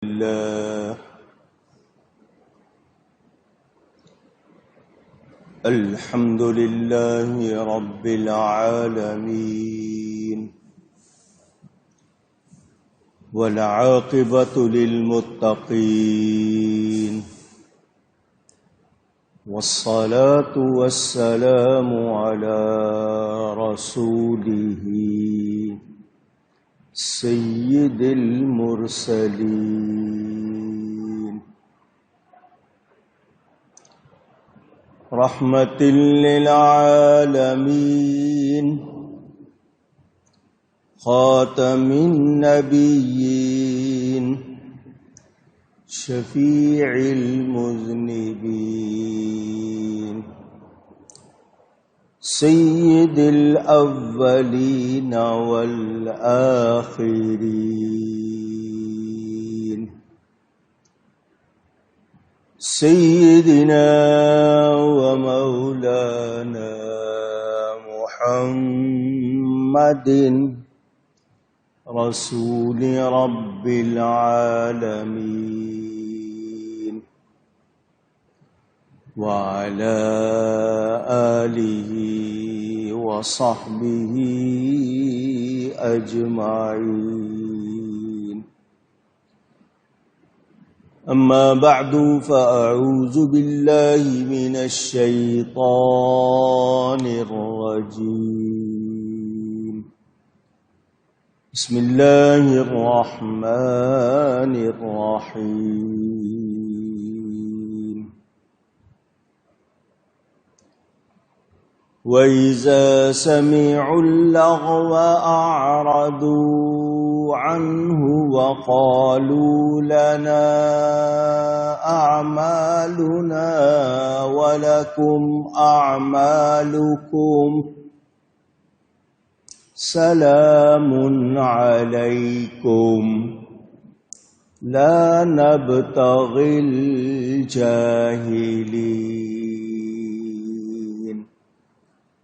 الله الحمد لله رب العالمين والعاقبة للمتقين والصلاة والسلام على رسوله سید المرسلین رحمت للعالمین خاتم النبیین شفیع المذنبین سید الاولین والآخرین سیدنا ومولانا محمد رسول رب العالمین وعلى آله وصحبه أجمعين أما بعد فأعوذ بالله من الشيطان الرجيم بسم الله الرحمن الرحيم وَإِذَا سَمِعُوا اللَّغْوَ أَعْرَضُوا عَنْهُ وَقَالُوا لَنَا أَعْمَالُنَا وَلَكُمْ أَعْمَالُكُمْ سَلَامٌ عَلَيْكُمْ لَا نَبْتَغِي الْجَاهِلِينَ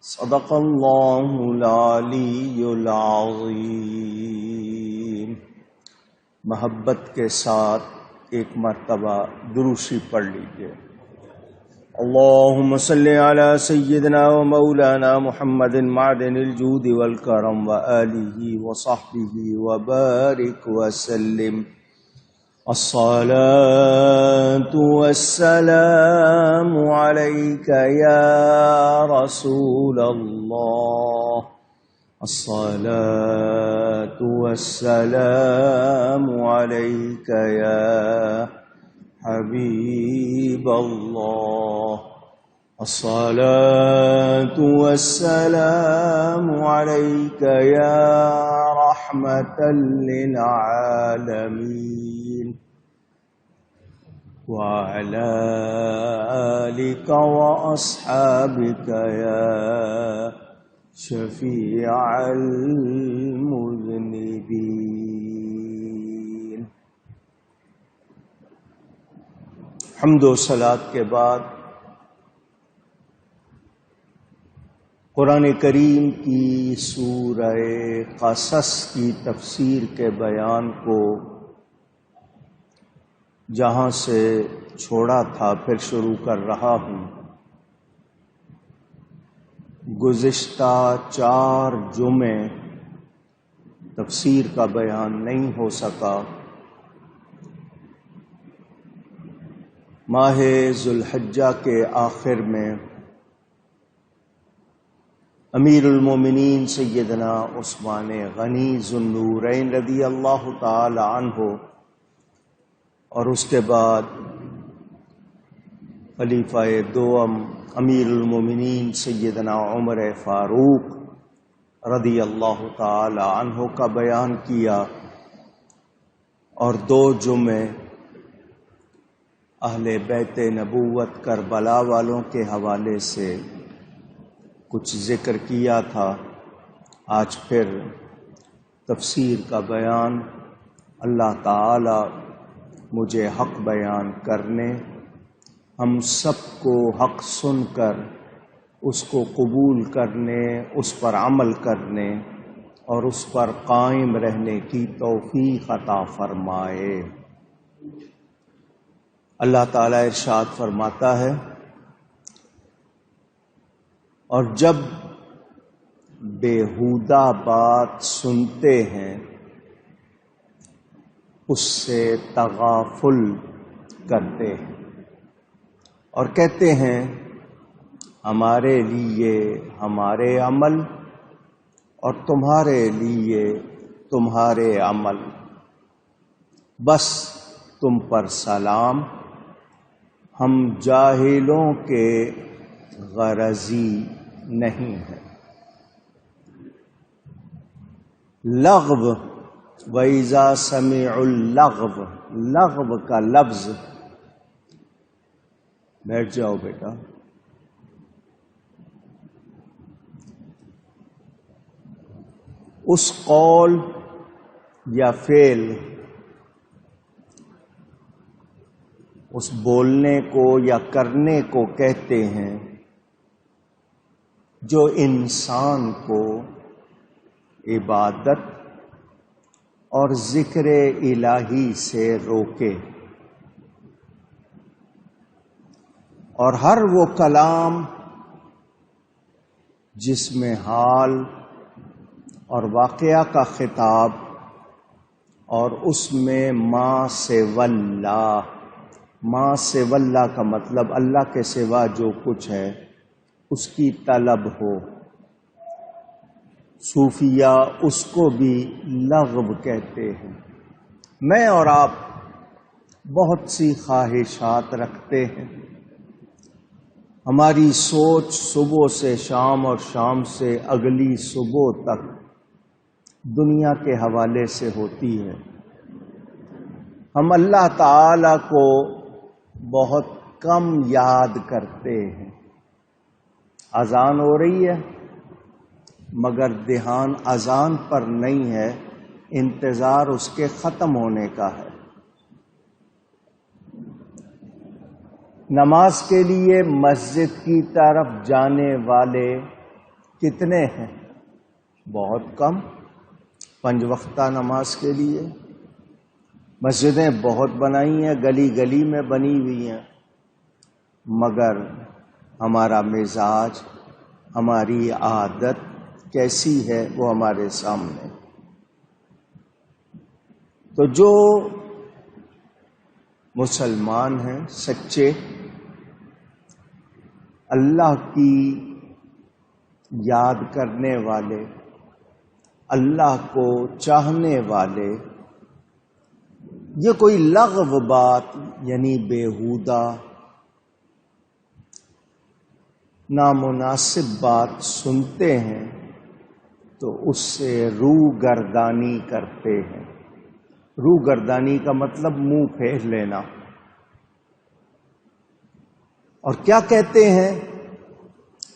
صدق اللہ العلی العظیم۔ محبت کے ساتھ ایک مرتبہ درود شریف پڑھ لیجیے۔ اللہم صلی علی سیدنا و مولانا محمد معدن الجود والکرم وآلہ وصحبہ وبارک وسلم۔ الصلاة والسلام عليك يا رسول الله، الصلاة والسلام عليك يا حبيب الله، الصلاة والسلام عليك يا رحمة للعالمين، وعلى آلك وأصحابك يا شفيع المذنبين۔ حمد و صلاۃ کے بعد قرآن کریم کی سورہ قصص کی تفسیر کے بیان کو جہاں سے چھوڑا تھا پھر شروع کر رہا ہوں۔ گزشتہ 4 جمعے تفسیر کا بیان نہیں ہو سکا۔ ماہ ذو الحجہ کے آخر میں امیر المومنین سیدنا عثمان غنی ذو النورین رضی اللہ تعالی عنہ اور اس کے بعد خلیفہ دوم امیر المومنین سیدنا عمر فاروق رضی اللہ تعالی عنہ کا بیان کیا، اور 2 جمعے اہل بیت نبوت کربلا والوں کے حوالے سے کچھ ذکر کیا تھا۔ آج پھر تفسیر کا بیان، اللہ تعالی مجھے حق بیان کرنے، ہم سب کو حق سن کر اس کو قبول کرنے، اس پر عمل کرنے اور اس پر قائم رہنے کی توفیق عطا فرمائے۔ اللہ تعالیٰ ارشاد فرماتا ہے، اور جب بیہودہ بات سنتے ہیں اس سے تغافل کرتے ہیں اور کہتے ہیں ہمارے لیے ہمارے عمل اور تمہارے لیے تمہارے عمل، بس تم پر سلام، ہم جاہلوں کے غرضی نہیں ہے۔ لغو، وَإِذَا سَمِعُوا اللَّغْوَ، لغو کا لفظ، بیٹھ جاؤ بیٹا، اس قول یا فعل، اس بولنے کو یا کرنے کو کہتے ہیں جو انسان کو عبادت اور ذکر الہی سے روکے، اور ہر وہ کلام جس میں حال اور واقعہ کا خطاب اور اس میں ما سوی اللہ، ما سوی اللہ کا مطلب اللہ کے سوا جو کچھ ہے اس کی طلب ہو، صوفیہ اس کو بھی لغو کہتے ہیں۔ میں اور آپ بہت سی خواہشات رکھتے ہیں، ہماری سوچ صبح سے شام اور شام سے اگلی صبح تک دنیا کے حوالے سے ہوتی ہے۔ ہم اللہ تعالی کو بہت کم یاد کرتے ہیں۔ اذان ہو رہی ہے مگر دھیان اذان پر نہیں ہے، انتظار اس کے ختم ہونے کا ہے۔ نماز کے لیے مسجد کی طرف جانے والے کتنے ہیں؟ بہت کم۔ 5 وقتہ نماز کے لیے مسجدیں بہت بنائی ہیں، گلی گلی میں بنی ہوئی ہیں، مگر ہمارا مزاج، ہماری عادت کیسی ہے وہ ہمارے سامنے۔ تو جو مسلمان ہیں سچے، اللہ کی یاد کرنے والے، اللہ کو چاہنے والے، یہ کوئی لغو بات یعنی بیہودہ نامناسب بات سنتے ہیں تو اس سے روگردانی کرتے ہیں۔ روگردانی کا مطلب منہ پھیر لینا۔ اور کیا کہتے ہیں؟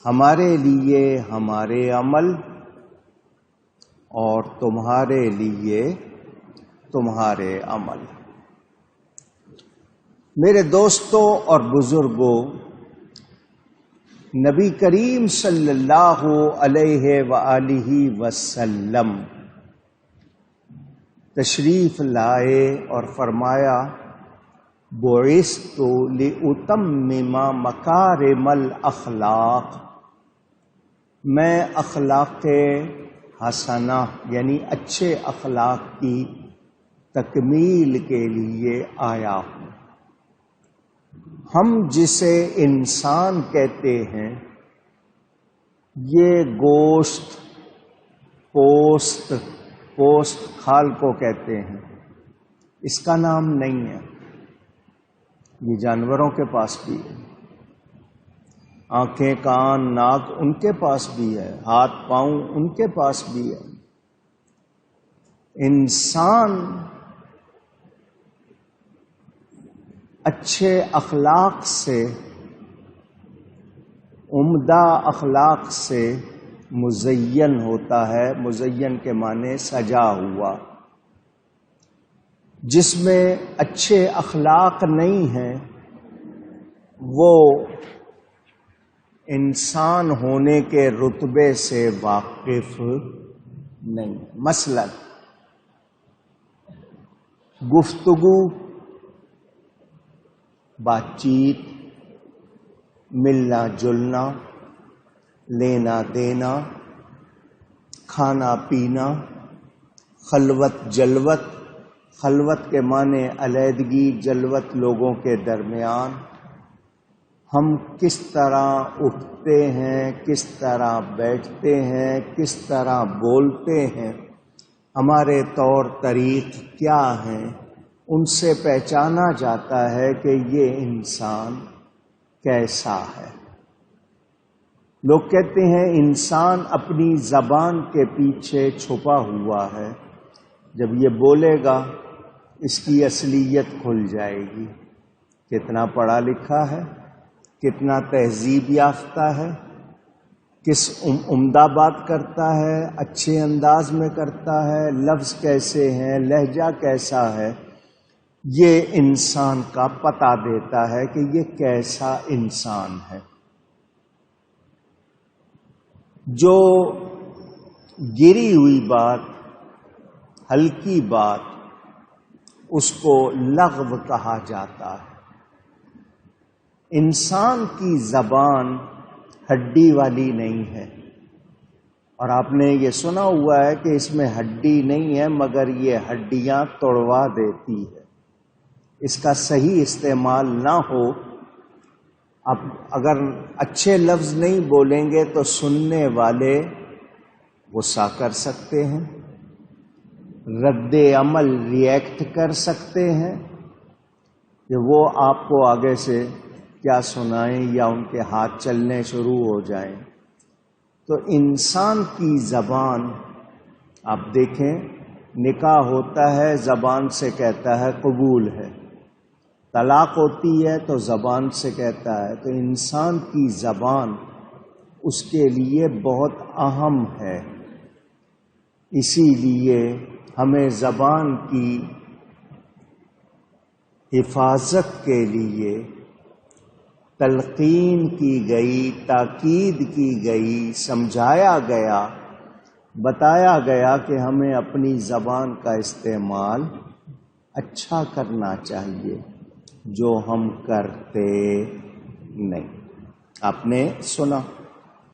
ہمارے لیے ہمارے عمل اور تمہارے لیے تمہارے عمل۔ میرے دوستوں اور بزرگوں، نبی کریم صلی اللہ علیہ وآلہ وسلم تشریف لائے اور فرمایا بعثت لأتمم مکارم الاخلاق، میں اخلاق حسنہ یعنی اچھے اخلاق کی تکمیل کے لیے آیا ہوں۔ ہم جسے انسان کہتے ہیں یہ گوشت، پوست کھال کو کہتے ہیں، اس کا نام نہیں ہے۔ یہ جانوروں کے پاس بھی ہے، آنکھیں، کان، ناک ان کے پاس بھی ہے، ہاتھ پاؤں ان کے پاس بھی ہے۔ انسان اچھے اخلاق سے، عمدہ اخلاق سے مزین ہوتا ہے۔ مزین کے معنی سجا ہوا۔ جس میں اچھے اخلاق نہیں ہیں وہ انسان ہونے کے رتبے سے واقف نہیں۔ مثلا گفتگو بات چیت، ملنا جلنا، لینا دینا، کھانا پینا، خلوت جلوت، خلوت کے معنی علیحدگی، جلوت لوگوں کے درمیان، ہم کس طرح اٹھتے ہیں، کس طرح بیٹھتے ہیں، کس طرح بولتے ہیں، ہمارے طور طریق کیا ہیں، ان سے پہچانا جاتا ہے کہ یہ انسان کیسا ہے۔ لوگ کہتے ہیں انسان اپنی زبان کے پیچھے چھپا ہوا ہے، جب یہ بولے گا اس کی اصلیت کھل جائے گی۔ کتنا پڑھا لکھا ہے، کتنا تہذیب یافتہ ہے، کس عمدہ بات کرتا ہے، اچھے انداز میں کرتا ہے، لفظ کیسے ہیں، لہجہ کیسا ہے، یہ انسان کا پتہ دیتا ہے کہ یہ کیسا انسان ہے۔ جو گری ہوئی بات، ہلکی بات، اس کو لغو کہا جاتا ہے۔ انسان کی زبان ہڈی والی نہیں ہے، اور آپ نے یہ سنا ہوا ہے کہ اس میں ہڈی نہیں ہے مگر یہ ہڈیاں توڑوا دیتی ہے۔ اس کا صحیح استعمال نہ ہو، اب اگر اچھے لفظ نہیں بولیں گے تو سننے والے غصہ کر سکتے ہیں، رد عمل ریئیکٹ کر سکتے ہیں کہ وہ آپ کو آگے سے کیا سنائیں یا ان کے ہاتھ چلنے شروع ہو جائیں۔ تو انسان کی زبان، آپ دیکھیں نکاح ہوتا ہے زبان سے کہتا ہے قبول ہے، طلاق ہوتی ہے تو زبان سے کہتا ہے۔ تو انسان کی زبان اس کے لیے بہت اہم ہے، اسی لیے ہمیں زبان کی حفاظت کے لیے تلقین کی گئی، تاکید کی گئی، سمجھایا گیا، بتایا گیا کہ ہمیں اپنی زبان کا استعمال اچھا کرنا چاہیے، جو ہم کرتے نہیں۔ آپ نے سنا